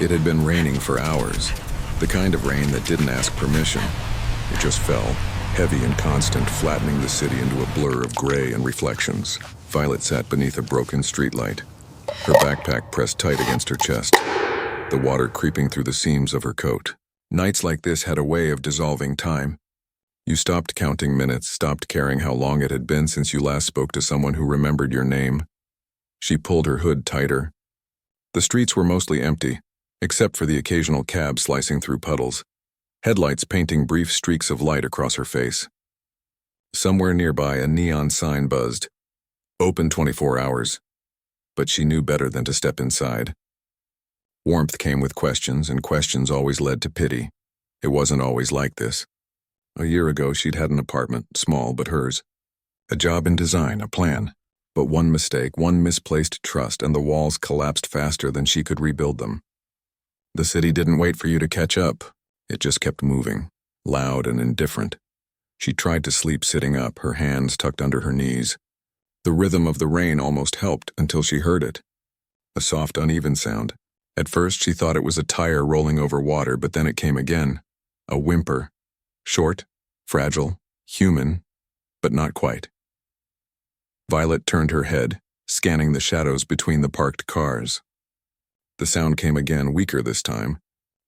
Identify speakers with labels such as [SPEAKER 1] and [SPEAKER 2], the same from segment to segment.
[SPEAKER 1] It had been raining for hours, the kind of rain that didn't ask permission. It just fell, heavy and constant, flattening the city into a blur of gray and reflections. Violet sat beneath a broken streetlight, her backpack pressed tight against her chest, the water creeping through the seams of her coat. Nights like this had a way of dissolving time. You stopped counting minutes, stopped caring how long it had been since you last spoke to someone who remembered your name. She pulled her hood tighter. The streets were mostly empty, except for the occasional cab slicing through puddles, headlights painting brief streaks of light across her face. Somewhere nearby, a neon sign buzzed. Open 24 hours. But she knew better than to step inside. Warmth came with questions, and questions always led to pity. It wasn't always like this. A year ago, she'd had an apartment, small but hers. A job in design, a plan. But one mistake, one misplaced trust, and the walls collapsed faster than she could rebuild them. The city didn't wait for you to catch up. It just kept moving, loud and indifferent. She tried to sleep sitting up, her hands tucked under her knees. The rhythm of the rain almost helped until she heard it. A soft, uneven sound. At first, she thought it was a tire rolling over water, but then it came again. A whimper. Short, fragile, human, but not quite. Violet turned her head, scanning the shadows between the parked cars. The sound came again, weaker this time.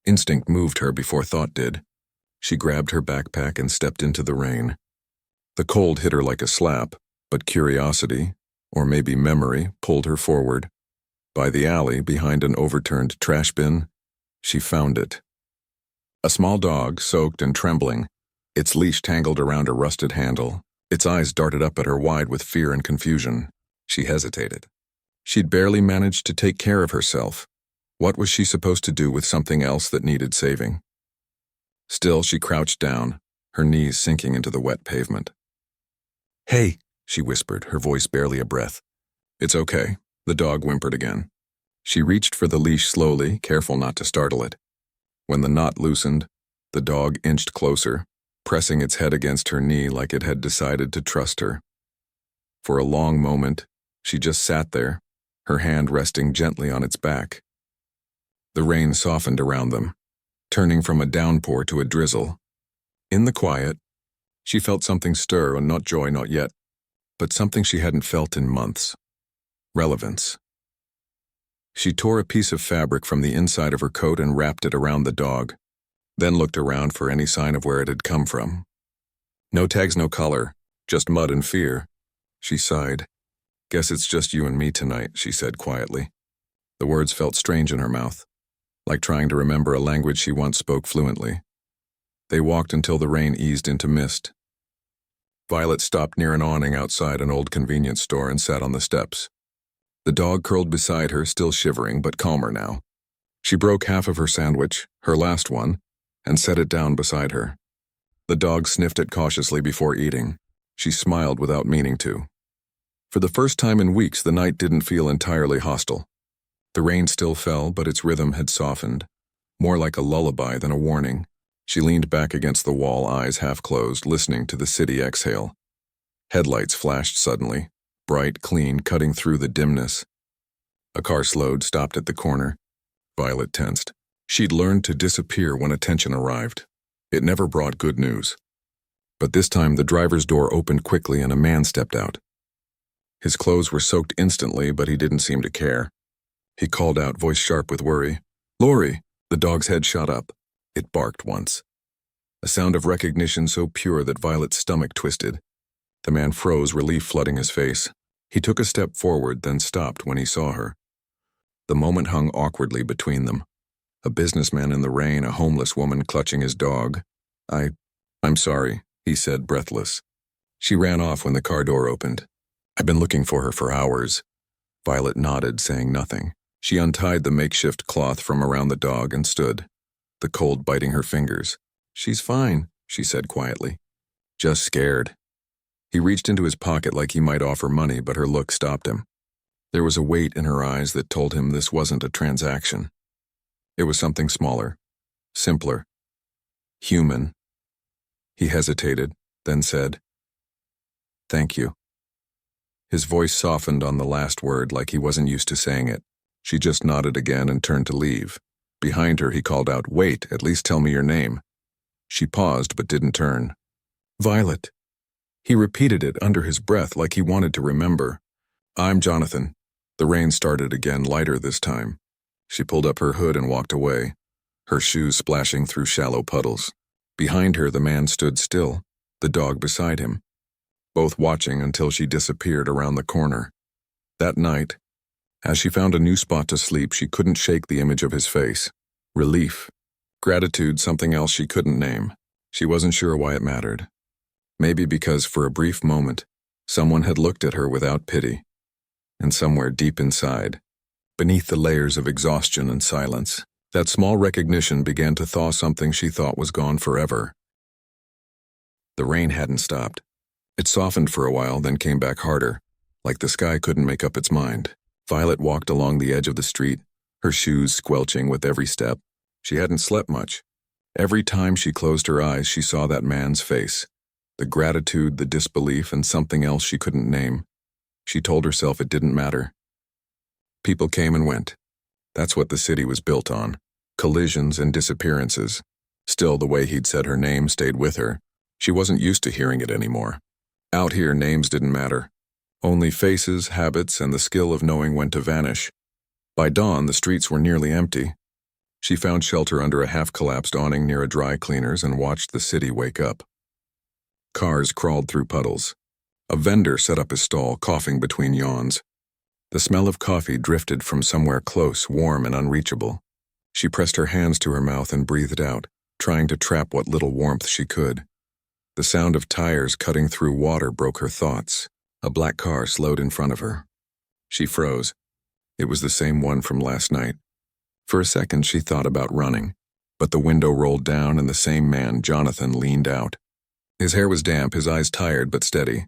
[SPEAKER 1] Instinct moved her before thought did. She grabbed her backpack and stepped into the rain. The cold hit her like a slap, but curiosity, or maybe memory, pulled her forward. By the alley, behind an overturned trash bin, she found it. A small dog, soaked and trembling, its leash tangled around a rusted handle. Its eyes darted up at her wide with fear and confusion. She hesitated. She'd barely managed to take care of herself. What was she supposed to do with something else that needed saving? Still, she crouched down, her knees sinking into the wet pavement. "Hey," she whispered, her voice barely a breath. "It's okay," the dog whimpered again. She reached for the leash slowly, careful not to startle it. When the knot loosened, the dog inched closer, pressing its head against her knee like it had decided to trust her. For a long moment, she just sat there, her hand resting gently on its back. The rain softened around them, turning from a downpour to a drizzle. In the quiet, she felt something stir, and not joy, not yet, but something she hadn't felt in months. Relevance. She tore a piece of fabric from the inside of her coat and wrapped it around the dog, then looked around for any sign of where it had come from. No tags, no collar, just mud and fear. She sighed. "Guess it's just you and me tonight," she said quietly. The words felt strange in her mouth, like trying to remember a language she once spoke fluently. They walked until the rain eased into mist. Violet stopped near an awning outside an old convenience store and sat on the steps. The dog curled beside her, still shivering, but calmer now. She broke half of her sandwich, her last one, and set it down beside her. The dog sniffed it cautiously before eating. She smiled without meaning to. For the first time in weeks, the night didn't feel entirely hostile. The rain still fell, but its rhythm had softened, more like a lullaby than a warning. She leaned back against the wall, eyes half closed, listening to the city exhale. Headlights flashed suddenly, bright, clean, cutting through the dimness. A car slowed, stopped at the corner. Violet tensed. She'd learned to disappear when attention arrived. It never brought good news. But this time the driver's door opened quickly and a man stepped out. His clothes were soaked instantly, but he didn't seem to care. He called out, voice sharp with worry. "Lori!" The dog's head shot up. It barked once. A sound of recognition so pure that Violet's stomach twisted. The man froze, relief flooding his face. He took a step forward, then stopped when he saw her. The moment hung awkwardly between them. A businessman in the rain, a homeless woman clutching his dog. I'm sorry," he said, breathless. She ran off when the car door opened. "I've been looking for her for hours." Violet nodded, saying nothing. She untied the makeshift cloth from around the dog and stood, the cold biting her fingers. "She's fine," she said quietly. "Just scared." He reached into his pocket like he might offer money, but her look stopped him. There was a weight in her eyes that told him this wasn't a transaction. It was something smaller, simpler, human. He hesitated, then said, "Thank you." His voice softened on the last word like he wasn't used to saying it. She just nodded again and turned to leave. Behind her, he called out, "Wait, at least tell me your name." She paused but didn't turn. "Violet." He repeated it under his breath like he wanted to remember. "I'm Jonathan." The rain started again, lighter this time. She pulled up her hood and walked away, her shoes splashing through shallow puddles. Behind her, the man stood still, the dog beside him, both watching until she disappeared around the corner. That night, as she found a new spot to sleep, she couldn't shake the image of his face. Relief. Gratitude, something else she couldn't name. She wasn't sure why it mattered. Maybe because for a brief moment, someone had looked at her without pity. And somewhere deep inside, beneath the layers of exhaustion and silence, that small recognition began to thaw something she thought was gone forever. The rain hadn't stopped. It softened for a while, then came back harder, like the sky couldn't make up its mind. Violet walked along the edge of the street, her shoes squelching with every step. She hadn't slept much. Every time she closed her eyes, she saw that man's face. The gratitude, the disbelief, and something else she couldn't name. She told herself it didn't matter. People came and went. That's what the city was built on. Collisions and disappearances. Still, the way he'd said her name stayed with her. She wasn't used to hearing it anymore. Out here, names didn't matter. Only faces, habits, and the skill of knowing when to vanish. By dawn, the streets were nearly empty. She found shelter under a half-collapsed awning near a dry cleaner's and watched the city wake up. Cars crawled through puddles. A vendor set up his stall, coughing between yawns. The smell of coffee drifted from somewhere close, warm and unreachable. She pressed her hands to her mouth and breathed out, trying to trap what little warmth she could. The sound of tires cutting through water broke her thoughts. A black car slowed in front of her. She froze. It was the same one from last night. For a second, she thought about running, but the window rolled down and the same man, Jonathan, leaned out. His hair was damp, his eyes tired but steady.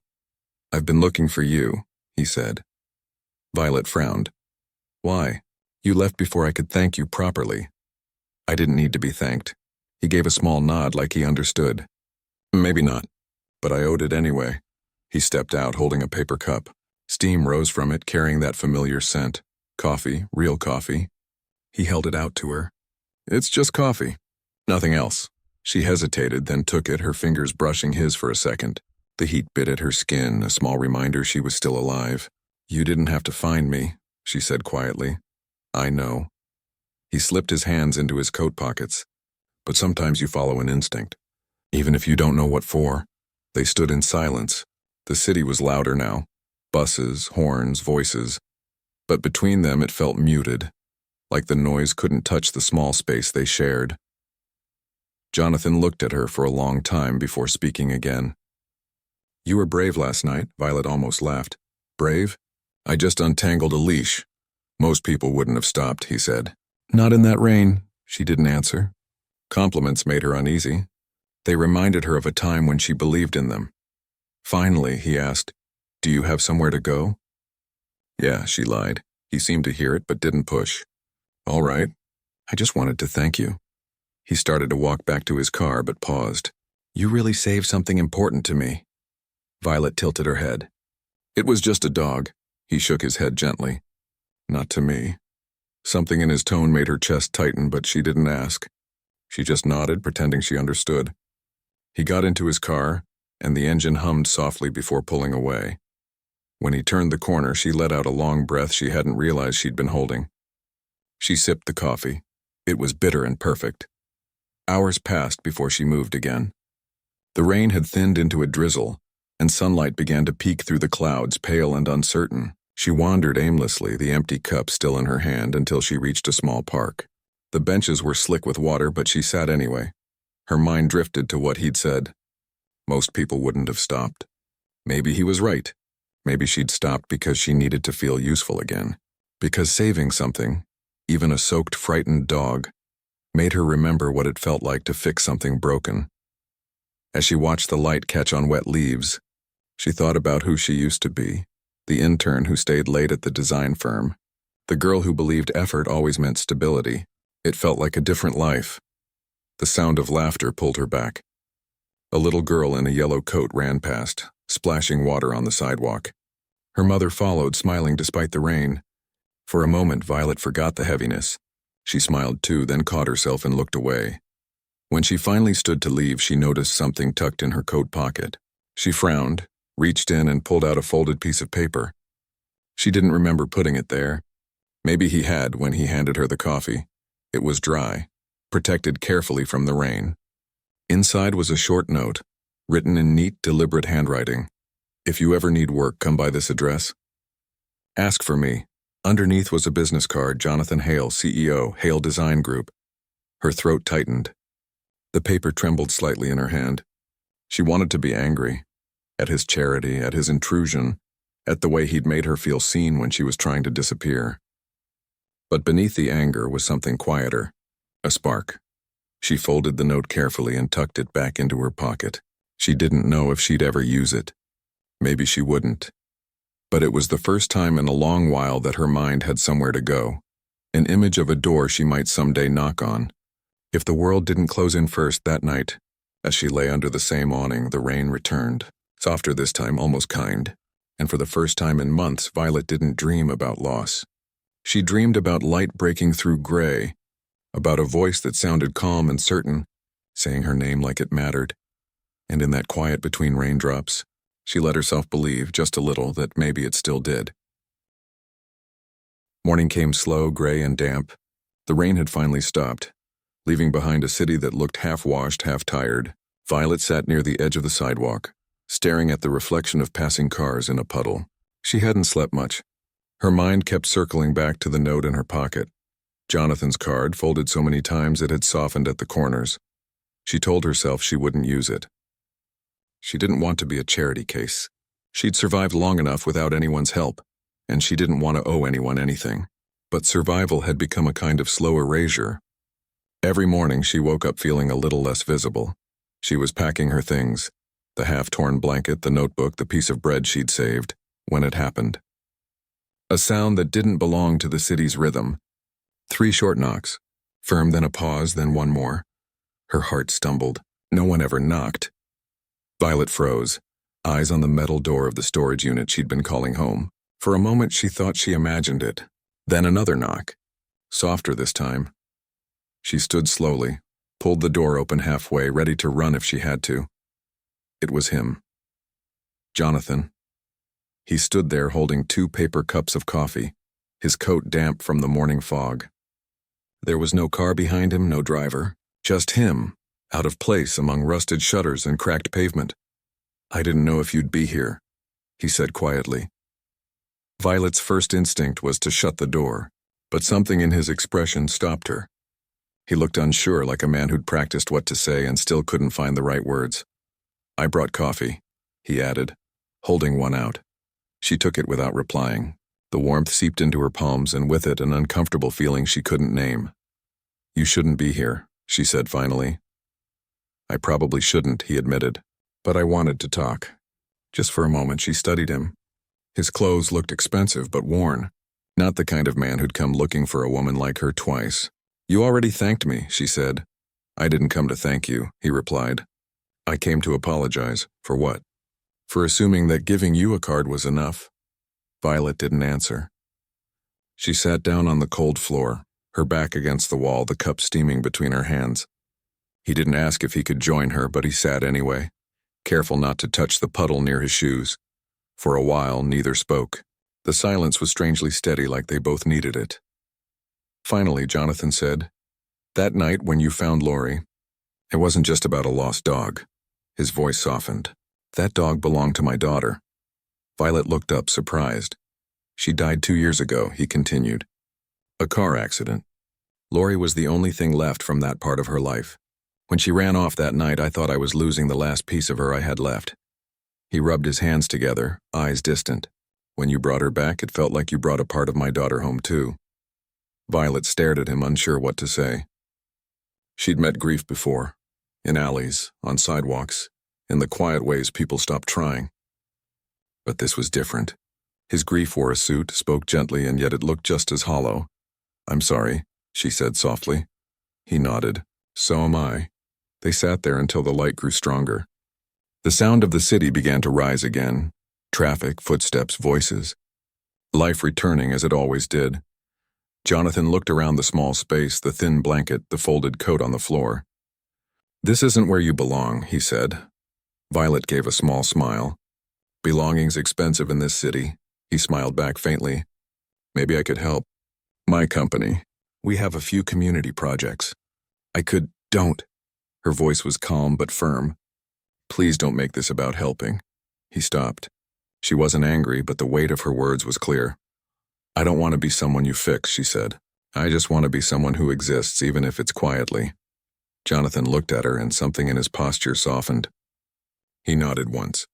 [SPEAKER 1] "I've been looking for you," he said. Violet frowned. "Why? You left before I could thank you properly." "I didn't need to be thanked." He gave a small nod like he understood. "Maybe not, but I owed it anyway." He stepped out, holding a paper cup. Steam rose from it, carrying that familiar scent. Coffee, real coffee. He held it out to her. "It's just coffee. Nothing else." She hesitated, then took it, her fingers brushing his for a second. The heat bit at her skin, a small reminder she was still alive. "You didn't have to find me," she said quietly. "I know." He slipped his hands into his coat pockets. "But sometimes you follow an instinct, even if you don't know what for." They stood in silence. The city was louder now. Buses, horns, voices. But between them it felt muted, like the noise couldn't touch the small space they shared. Jonathan looked at her for a long time before speaking again. "You were brave last night," Violet almost laughed. "Brave? I just untangled a leash. Most people wouldn't have stopped," he said. "Not in that rain," she didn't answer. Compliments made her uneasy. They reminded her of a time when she believed in them. Finally, he asked, "Do you have somewhere to go?" "Yeah," she lied. He seemed to hear it but didn't push. "All right. I just wanted to thank you." He started to walk back to his car but paused. "You really saved something important to me." Violet tilted her head. "It was just a dog." He shook his head gently. "Not to me." Something in his tone made her chest tighten, but she didn't ask. She just nodded, pretending she understood. He got into his car, and the engine hummed softly before pulling away. When he turned the corner, she let out a long breath she hadn't realized she'd been holding. She sipped the coffee. It was bitter and perfect. Hours passed before she moved again. The rain had thinned into a drizzle, and sunlight began to peek through the clouds, pale and uncertain. She wandered aimlessly, the empty cup still in her hand, until she reached a small park. The benches were slick with water, but she sat anyway. Her mind drifted to what he'd said. Most people wouldn't have stopped. Maybe he was right. Maybe she'd stopped because she needed to feel useful again. Because saving something, even a soaked, frightened dog, made her remember what it felt like to fix something broken. As she watched the light catch on wet leaves, she thought about who she used to be, the intern who stayed late at the design firm, the girl who believed effort always meant stability. It felt like a different life. The sound of laughter pulled her back. A little girl in a yellow coat ran past, splashing water on the sidewalk. Her mother followed, smiling despite the rain. For a moment, Violet forgot the heaviness. She smiled too, then caught herself and looked away. When she finally stood to leave, she noticed something tucked in her coat pocket. She frowned, reached in and pulled out a folded piece of paper. She didn't remember putting it there. Maybe he had when he handed her the coffee. It was dry, protected carefully from the rain. Inside was a short note, written in neat, deliberate handwriting. If you ever need work, come by this address. Ask for me. Underneath was a business card, Jonathan Hale, CEO, Hale Design Group. Her throat tightened. The paper trembled slightly in her hand. She wanted to be angry. At his charity, at his intrusion, at the way he'd made her feel seen when she was trying to disappear. But beneath the anger was something quieter, a spark. She folded the note carefully and tucked it back into her pocket. She didn't know if she'd ever use it. Maybe she wouldn't. But it was the first time in a long while that her mind had somewhere to go, an image of a door she might someday knock on. If the world didn't close in first that night, as she lay under the same awning, the rain returned, softer this time, almost kind. And for the first time in months, Violet didn't dream about loss. She dreamed about light breaking through gray, about a voice that sounded calm and certain, saying her name like it mattered. And in that quiet between raindrops, she let herself believe, just a little, that maybe it still did. Morning came slow, gray, and damp. The rain had finally stopped, leaving behind a city that looked half-washed, half-tired. Violet sat near the edge of the sidewalk, staring at the reflection of passing cars in a puddle. She hadn't slept much. Her mind kept circling back to the note in her pocket. Jonathan's card, folded so many times it had softened at the corners. She told herself she wouldn't use it. She didn't want to be a charity case. She'd survived long enough without anyone's help, and she didn't want to owe anyone anything. But survival had become a kind of slow erasure. Every morning she woke up feeling a little less visible. She was packing her things, the half-torn blanket, the notebook, the piece of bread she'd saved, when it happened. A sound that didn't belong to the city's rhythm. 3 short knocks, firm, then a pause, then one more. Her heart stumbled. No one ever knocked. Violet froze, eyes on the metal door of the storage unit she'd been calling home. For a moment she thought she imagined it. Then another knock, softer this time. She stood slowly, pulled the door open halfway, ready to run if she had to. It was him. Jonathan. He stood there holding 2 paper cups of coffee, his coat damp from the morning fog. There was no car behind him, no driver, just him, out of place among rusted shutters and cracked pavement. "I didn't know if you'd be here," he said quietly. Violet's first instinct was to shut the door, but something in his expression stopped her. He looked unsure, like a man who'd practiced what to say and still couldn't find the right words. "I brought coffee," he added, holding one out. She took it without replying. The warmth seeped into her palms, and with it an uncomfortable feeling she couldn't name. "You shouldn't be here," she said finally. "I probably shouldn't," he admitted, "but I wanted to talk." Just for a moment she studied him. His clothes looked expensive but worn, not the kind of man who'd come looking for a woman like her twice. "You already thanked me," she said. "I didn't come to thank you," he replied. "I came to apologize." "For what?" "For assuming that giving you a card was enough." Violet didn't answer. She sat down on the cold floor, her back against the wall, the cup steaming between her hands. He didn't ask if he could join her, but he sat anyway, careful not to touch the puddle near his shoes. For a while, neither spoke. The silence was strangely steady, like they both needed it. Finally, Jonathan said, "That night when you found Lori, it wasn't just about a lost dog." His voice softened. "That dog belonged to my daughter." Violet looked up, surprised. "She died 2 years ago," he continued. "A car accident. Lori was the only thing left from that part of her life. When she ran off that night, I thought I was losing the last piece of her I had left." He rubbed his hands together, eyes distant. "When you brought her back, it felt like you brought a part of my daughter home too." Violet stared at him, unsure what to say. She'd met grief before, in alleys, on sidewalks, in the quiet ways people stopped trying. But this was different. His grief wore a suit, spoke gently, and yet it looked just as hollow. "I'm sorry," she said softly. He nodded. "So am I." They sat there until the light grew stronger. The sound of the city began to rise again. Traffic, footsteps, voices. Life returning as it always did. Jonathan looked around the small space, the thin blanket, the folded coat on the floor. "This isn't where you belong," he said. Violet gave a small smile. "Belonging's expensive in this city." He smiled back faintly. "Maybe I could help. My company. We have a few community projects. I could—" "Don't." Her voice was calm but firm. "Please don't make this about helping." He stopped. She wasn't angry, but the weight of her words was clear. "I don't want to be someone you fix," she said. "I just want to be someone who exists, even if it's quietly." Jonathan looked at her, and something in his posture softened. He nodded once.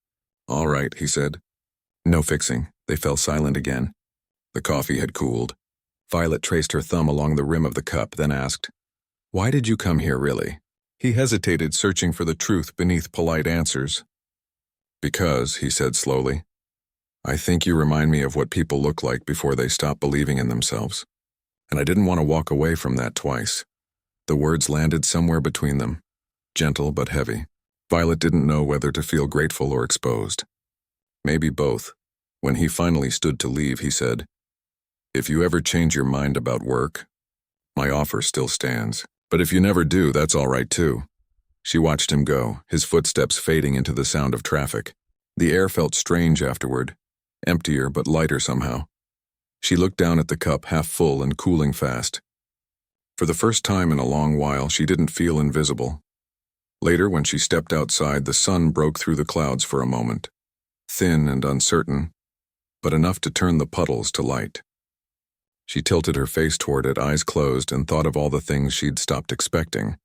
[SPEAKER 1] "All right," he said. "No fixing." They fell silent again. The coffee had cooled. Violet traced her thumb along the rim of the cup, then asked, "Why did you come here, really?" He hesitated, searching for the truth beneath polite answers. "Because," he said slowly, "I think you remind me of what people look like before they stop believing in themselves. And I didn't want to walk away from that twice." The words landed somewhere between them, gentle but heavy. Violet didn't know whether to feel grateful or exposed. Maybe both. When he finally stood to leave, he said, "If you ever change your mind about work, my offer still stands. But if you never do, that's all right too." She watched him go, his footsteps fading into the sound of traffic. The air felt strange afterward, emptier but lighter somehow. She looked down at the cup, half full and cooling fast. For the first time in a long while, she didn't feel invisible. Later, when she stepped outside, the sun broke through the clouds for a moment, thin and uncertain, but enough to turn the puddles to light. She tilted her face toward it, eyes closed, and thought of all the things she'd stopped expecting.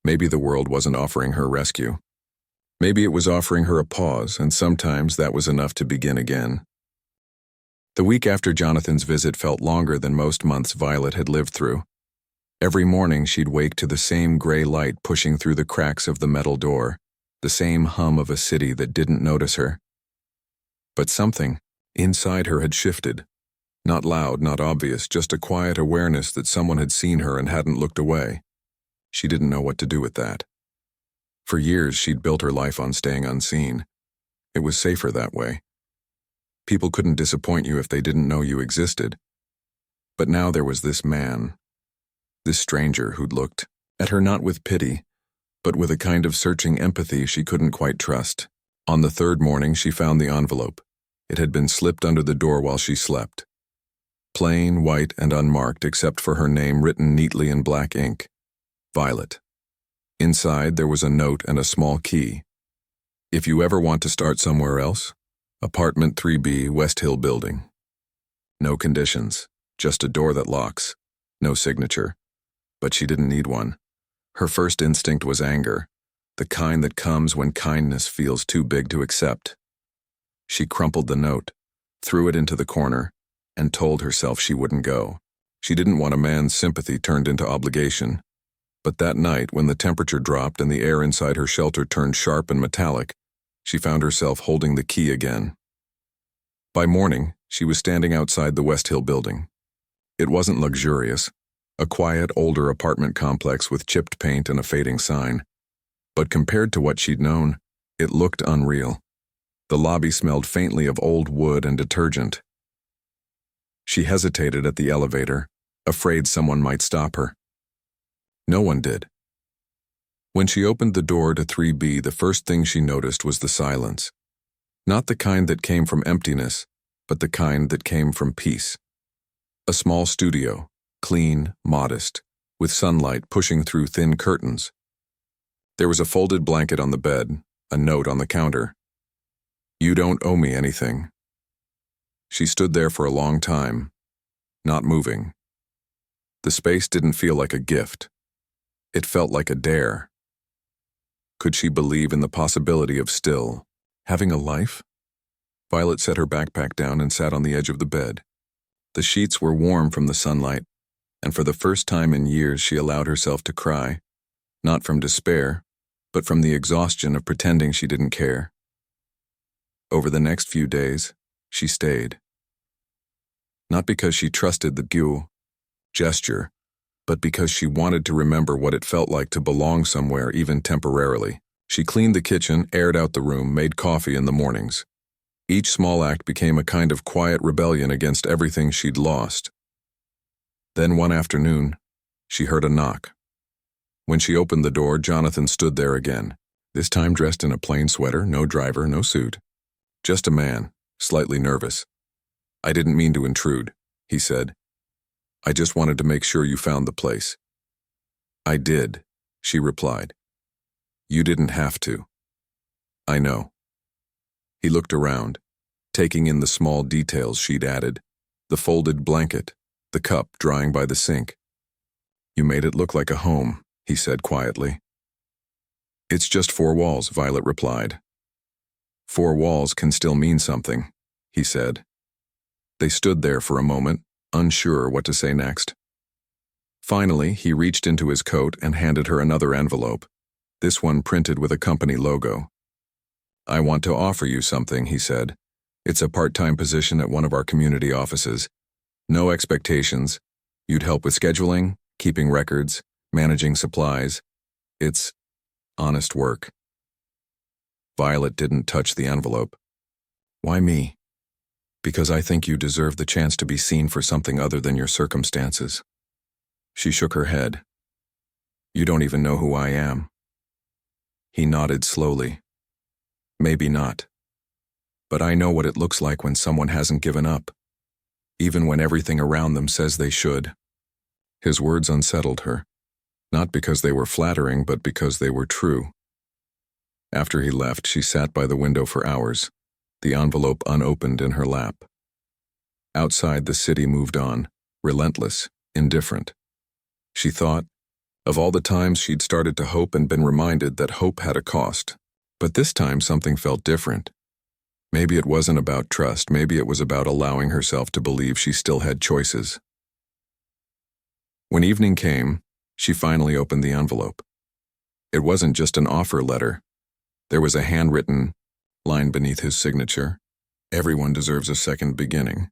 [SPEAKER 1] Maybe the world wasn't offering her rescue. Maybe it was offering her a pause, and sometimes that was enough to begin again. The week after Jonathan's visit felt longer than most months Violet had lived through. Every morning she'd wake to the same gray light pushing through the cracks of the metal door, the same hum of a city that didn't notice her. But something inside her had shifted. Not loud, not obvious, just a quiet awareness that someone had seen her and hadn't looked away. She didn't know what to do with that. For years, she'd built her life on staying unseen. It was safer that way. People couldn't disappoint you if they didn't know you existed. But now there was this man, this stranger who'd looked at her not with pity, but with a kind of searching empathy she couldn't quite trust. On the third morning, she found the envelope. It had been slipped under the door while she slept. Plain, white, and unmarked except for her name written neatly in black ink. Violet. Inside, there was a note and a small key. "If you ever want to start somewhere else, Apartment 3B, West Hill Building." No conditions, just a door that locks. No signature. But she didn't need one. Her first instinct was anger, the kind that comes when kindness feels too big to accept. She crumpled the note, threw it into the corner, and told herself she wouldn't go. She didn't want a man's sympathy turned into obligation. But that night, when the temperature dropped and the air inside her shelter turned sharp and metallic, she found herself holding the key again. By morning, she was standing outside the West Hill Building. It wasn't luxurious, a quiet, older apartment complex with chipped paint and a fading sign. But compared to what she'd known, it looked unreal. The lobby smelled faintly of old wood and detergent. She hesitated at the elevator, afraid someone might stop her. No one did. When she opened the door to 3B, the first thing she noticed was the silence. Not the kind that came from emptiness, but the kind that came from peace. A small studio, clean, modest, with sunlight pushing through thin curtains. There was a folded blanket on the bed, a note on the counter. "You don't owe me anything." She stood there for a long time, not moving. The space didn't feel like a gift. It felt like a dare. Could she believe in the possibility of still having a life? Violet set her backpack down and sat on the edge of the bed. The sheets were warm from the sunlight, and for the first time in years she allowed herself to cry, not from despair, but from the exhaustion of pretending she didn't care. Over the next few days, she stayed. Not because she trusted the gesture, but because she wanted to remember what it felt like to belong somewhere, even temporarily. She cleaned the kitchen, aired out the room, made coffee in the mornings. Each small act became a kind of quiet rebellion against everything she'd lost. Then one afternoon, she heard a knock. When she opened the door, Jonathan stood there again, this time dressed in a plain sweater, no driver, no suit. Just a man, slightly nervous. "I didn't mean to intrude," he said. "I just wanted to make sure you found the place." "I did," she replied. "You didn't have to." "I know." He looked around, taking in the small details she'd added, the folded blanket, the cup drying by the sink. "You made it look like a home," he said quietly. "It's just four walls," Violet replied. "Four walls can still mean something," he said. They stood there for a moment, unsure what to say next. Finally, he reached into his coat and handed her another envelope, this one printed with a company logo. "I want to offer you something," he said. "It's a part-time position at one of our community offices. No expectations. You'd help with scheduling, keeping records, managing supplies. It's honest work." Violet didn't touch the envelope. "Why me?" "Because I think you deserve the chance to be seen for something other than your circumstances." She shook her head. "You don't even know who I am." He nodded slowly. "Maybe not. But I know what it looks like when someone hasn't given up, even when everything around them says they should." His words unsettled her, not because they were flattering, but because they were true. After he left, she sat by the window for hours, the envelope unopened in her lap. Outside, the city moved on, relentless, indifferent. She thought of all the times she'd started to hope and been reminded that hope had a cost. But this time something felt different. Maybe it wasn't about trust, maybe it was about allowing herself to believe she still had choices. When evening came, she finally opened the envelope. It wasn't just an offer letter. There was a handwritten line beneath his signature. "Everyone deserves a second beginning."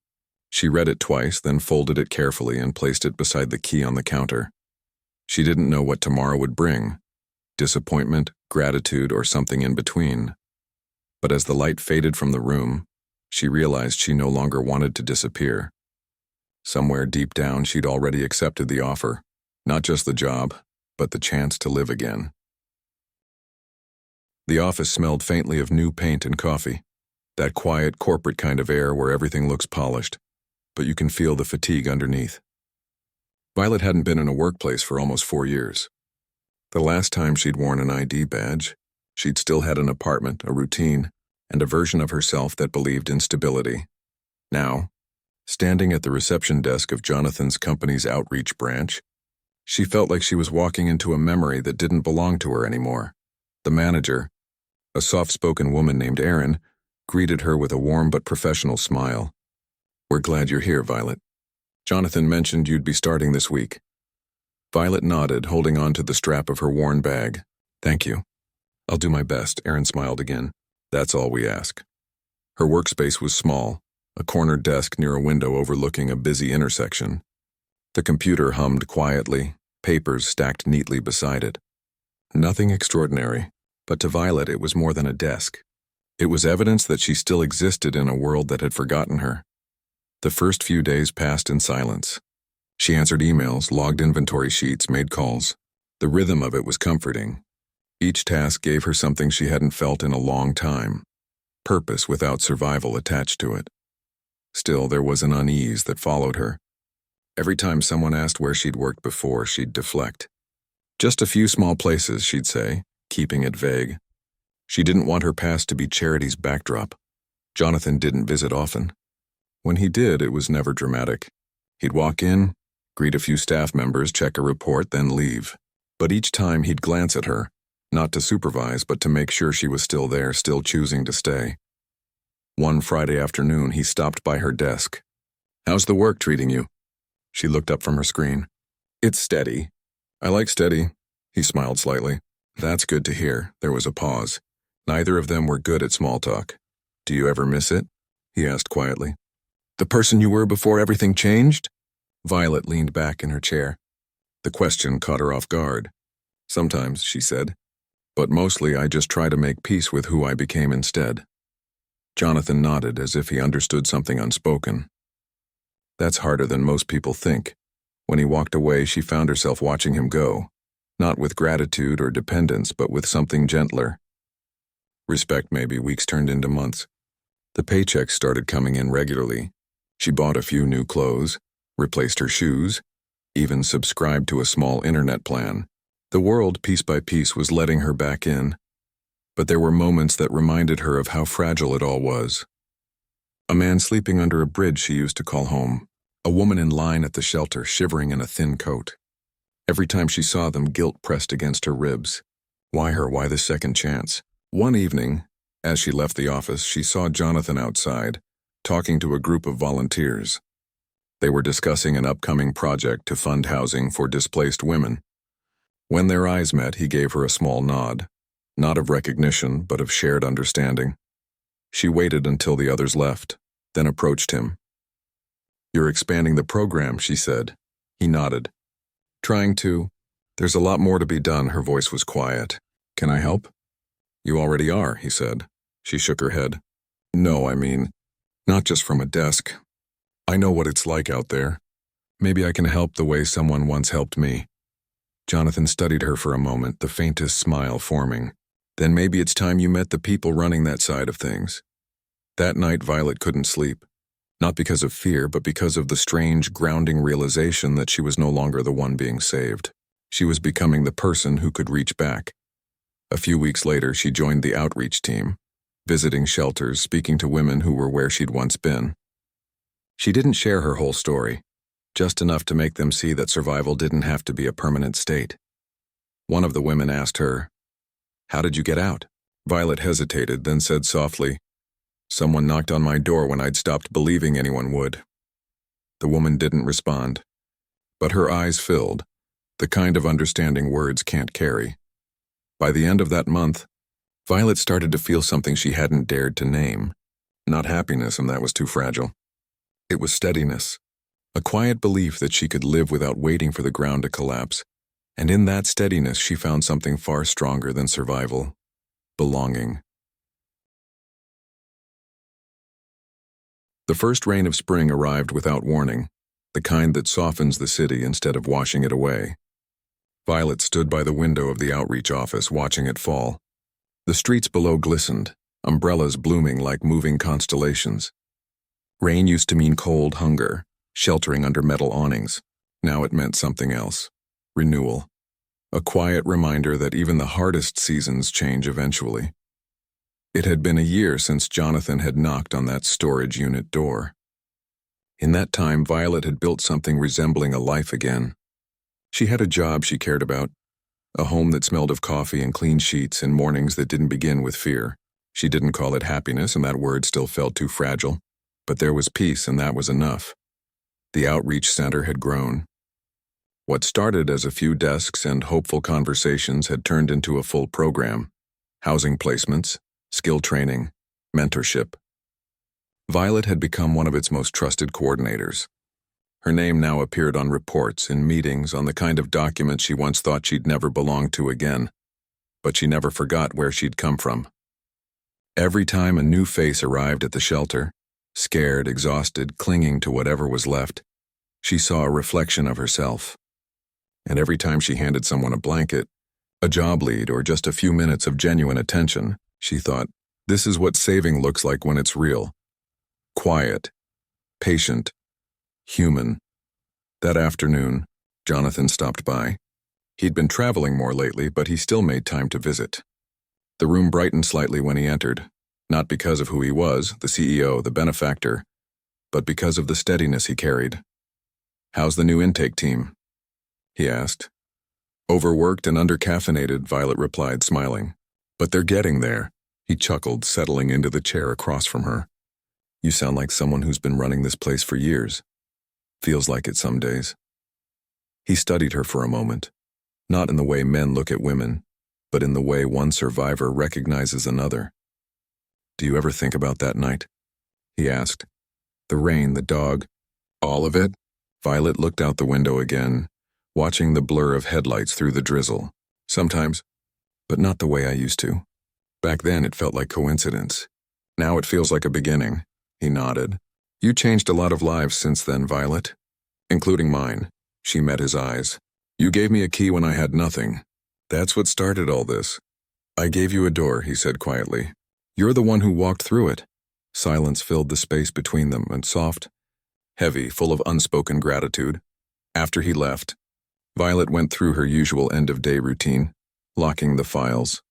[SPEAKER 1] She read it twice, then folded it carefully and placed it beside the key on the counter. She didn't know what tomorrow would bring, disappointment, gratitude, or something in between. But as the light faded from the room, she realized she no longer wanted to disappear. Somewhere deep down, she'd already accepted the offer, not just the job, but the chance to live again. The office smelled faintly of new paint and coffee, that quiet corporate kind of air where everything looks polished, but you can feel the fatigue underneath. Violet hadn't been in a workplace for almost 4 years. The last time she'd worn an ID badge, she'd still had an apartment, a routine, and a version of herself that believed in stability. Now, standing at the reception desk of Jonathan's company's outreach branch, she felt like she was walking into a memory that didn't belong to her anymore. The manager, a soft-spoken woman named Erin, greeted her with a warm but professional smile. "We're glad you're here, Violet. Jonathan mentioned you'd be starting this week." Violet nodded, holding on to the strap of her worn bag. "Thank you. I'll do my best," Erin smiled again. "That's all we ask." Her workspace was small, a corner desk near a window overlooking a busy intersection. The computer hummed quietly, papers stacked neatly beside it. Nothing extraordinary, but to Violet it was more than a desk. It was evidence that she still existed in a world that had forgotten her. The first few days passed in silence. She answered emails, logged inventory sheets, made calls. The rhythm of it was comforting. Each task gave her something she hadn't felt in a long time, purpose without survival attached to it. Still, there was an unease that followed her. Every time someone asked where she'd worked before, she'd deflect. Just a few small places, she'd say, keeping it vague. She didn't want her past to be Charity's backdrop. Jonathan didn't visit often. When he did, it was never dramatic. He'd walk in, greet a few staff members, check a report, then leave. But each time he'd glance at her, not to supervise, but to make sure she was still there, still choosing to stay. One Friday afternoon, he stopped by her desk. "How's the work treating you?" She looked up from her screen. "It's steady." "I like steady." He smiled slightly. "That's good to hear." There was a pause. Neither of them were good at small talk. "Do you ever miss it?" he asked quietly. "The person you were before everything changed?" Violet leaned back in her chair. The question caught her off guard. "Sometimes," she said. "But mostly I just try to make peace with who I became instead." Jonathan nodded as if he understood something unspoken. "That's harder than most people think." When he walked away, she found herself watching him go, not with gratitude or dependence, but with something gentler. Respect maybe. Weeks turned into months. The paychecks started coming in regularly. She bought a few new clothes, replaced her shoes, even subscribed to a small internet plan. The world, piece by piece, was letting her back in. But there were moments that reminded her of how fragile it all was. A man sleeping under a bridge she used to call home. A woman in line at the shelter, shivering in a thin coat. Every time she saw them, guilt pressed against her ribs. Why her? Why the second chance? One evening, as she left the office, she saw Jonathan outside, talking to a group of volunteers. They were discussing an upcoming project to fund housing for displaced women. When their eyes met, he gave her a small nod, not of recognition, but of shared understanding. She waited until the others left, then approached him. "You're expanding the program," she said. He nodded. "Trying to. There's a lot more to be done." Her voice was quiet. "Can I help?" "You already are," he said. She shook her head. "No, I mean, not just from a desk. I know what it's like out there. Maybe I can help the way someone once helped me." Jonathan studied her for a moment, the faintest smile forming. "Then maybe it's time you met the people running that side of things." That night, Violet couldn't sleep. Not because of fear, but because of the strange, grounding realization that she was no longer the one being saved. She was becoming the person who could reach back. A few weeks later, she joined the outreach team, visiting shelters, speaking to women who were where she'd once been. She didn't share her whole story, just enough to make them see that survival didn't have to be a permanent state. One of the women asked her, "How did you get out?" Violet hesitated, then said softly, "Someone knocked on my door when I'd stopped believing anyone would." The woman didn't respond, but her eyes filled, the kind of understanding words can't carry. By the end of that month, Violet started to feel something she hadn't dared to name. Not happiness, and that was too fragile. It was steadiness, a quiet belief that she could live without waiting for the ground to collapse. And in that steadiness, she found something far stronger than survival: belonging. The first rain of spring arrived without warning, the kind that softens the city instead of washing it away. Violet stood by the window of the outreach office, watching it fall. The streets below glistened, umbrellas blooming like moving constellations. Rain used to mean cold hunger, sheltering under metal awnings. Now it meant something else: renewal. A quiet reminder that even the hardest seasons change eventually. It had been a year since Jonathan had knocked on that storage unit door. In that time, Violet had built something resembling a life again. She had a job she cared about, a home that smelled of coffee and clean sheets, and mornings that didn't begin with fear. She didn't call it happiness, and that word still felt too fragile. But there was peace, and that was enough. The outreach center had grown. What started as a few desks and hopeful conversations had turned into a full program: housing placements, skill training, mentorship. Violet had become one of its most trusted coordinators. Her name now appeared on reports, in meetings, on the kind of documents she once thought she'd never belong to again. But she never forgot where she'd come from. Every time a new face arrived at the shelter, scared, exhausted, clinging to whatever was left, she saw a reflection of herself. And every time she handed someone a blanket, a job lead, or just a few minutes of genuine attention, she thought, this is what saving looks like when it's real. Quiet, patient, human. That afternoon, Jonathan stopped by. He'd been traveling more lately, but he still made time to visit. The room brightened slightly when he entered, not because of who he was, the CEO, the benefactor, but because of the steadiness he carried. "How's the new intake team?" he asked. "Overworked and undercaffeinated," Violet replied, smiling. "But they're getting there." He chuckled, settling into the chair across from her. "You sound like someone who's been running this place for years." "Feels like it some days." He studied her for a moment, not in the way men look at women, but in the way one survivor recognizes another. "Do you ever think about that night?" he asked. "The rain, the dog, all of it?" Violet looked out the window again, watching the blur of headlights through the drizzle. "Sometimes, but not the way I used to. Back then it felt like coincidence. Now it feels like a beginning." He nodded. "You changed a lot of lives since then, Violet, including mine. She met his eyes. You gave me a key when I had nothing. That's what started all this. I gave you a door, he said quietly. You're the one who walked through it. Silence filled the space between them, and soft, heavy, full of unspoken gratitude. After he left, Violet went through her usual end-of-day routine, locking the files,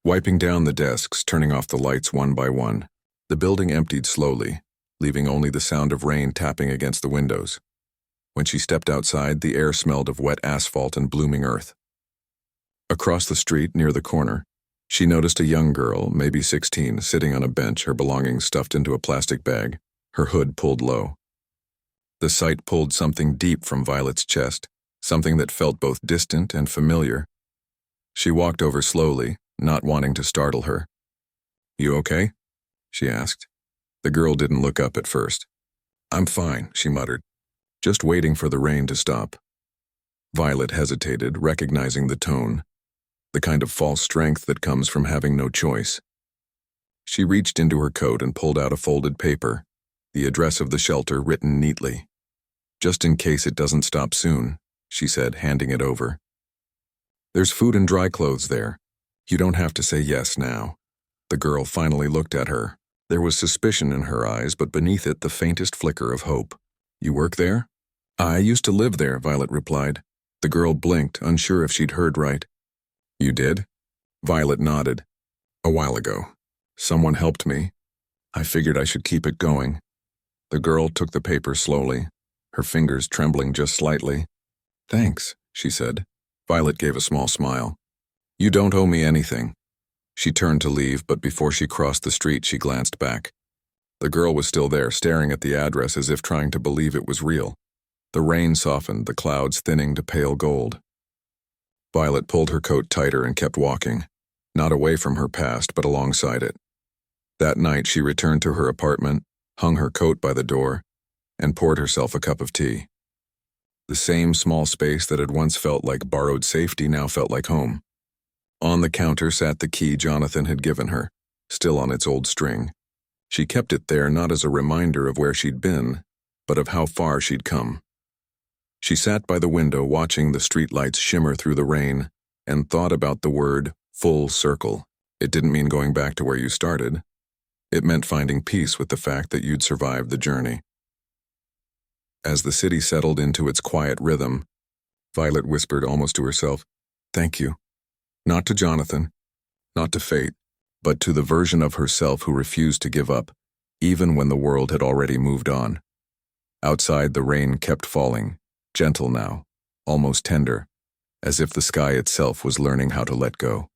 [SPEAKER 1] wiping down the desks, turning off the lights one by one. The building emptied slowly, leaving only the sound of rain tapping against the windows. When she stepped outside, the air smelled of wet asphalt and blooming earth. Across the street, near the corner, she noticed a young girl, maybe 16, sitting on a bench, her belongings stuffed into a plastic bag, her hood pulled low. The sight pulled something deep from Violet's chest, something that felt both distant and familiar. She walked over slowly, not wanting to startle her. You okay? She asked. The girl didn't look up at first. I'm fine, she muttered, just waiting for the rain to stop. Violet hesitated, recognizing the tone, the kind of false strength that comes from having no choice. She reached into her coat and pulled out a folded paper, the address of the shelter written neatly. Just in case it doesn't stop soon, she said, handing it over. There's food and dry clothes there. You don't have to say yes now. The girl finally looked at her. There was suspicion in her eyes, but beneath it the faintest flicker of hope. You work there? I used to live there, Violet replied. The girl blinked, unsure if she'd heard right. You did? Violet nodded. A while ago. Someone helped me. I figured I should keep it going. The girl took the paper slowly, her fingers trembling just slightly. Thanks, she said. Violet gave a small smile. You don't owe me anything. She turned to leave, but before she crossed the street, she glanced back. The girl was still there, staring at the address as if trying to believe it was real. The rain softened, the clouds thinning to pale gold. Violet pulled her coat tighter and kept walking, not away from her past, but alongside it. That night, she returned to her apartment, hung her coat by the door, and poured herself a cup of tea. The same small space that had once felt like borrowed safety now felt like home. On the counter sat the key Jonathan had given her, still on its old string. She kept it there not as a reminder of where she'd been, but of how far she'd come. She sat by the window watching the streetlights shimmer through the rain and thought about the word full circle. It didn't mean going back to where you started. It meant finding peace with the fact that you'd survived the journey. As the city settled into its quiet rhythm, Violet whispered almost to herself, "Thank you." Not to Jonathan, not to fate, but to the version of herself who refused to give up, even when the world had already moved on. Outside, the rain kept falling, gentle now, almost tender, as if the sky itself was learning how to let go.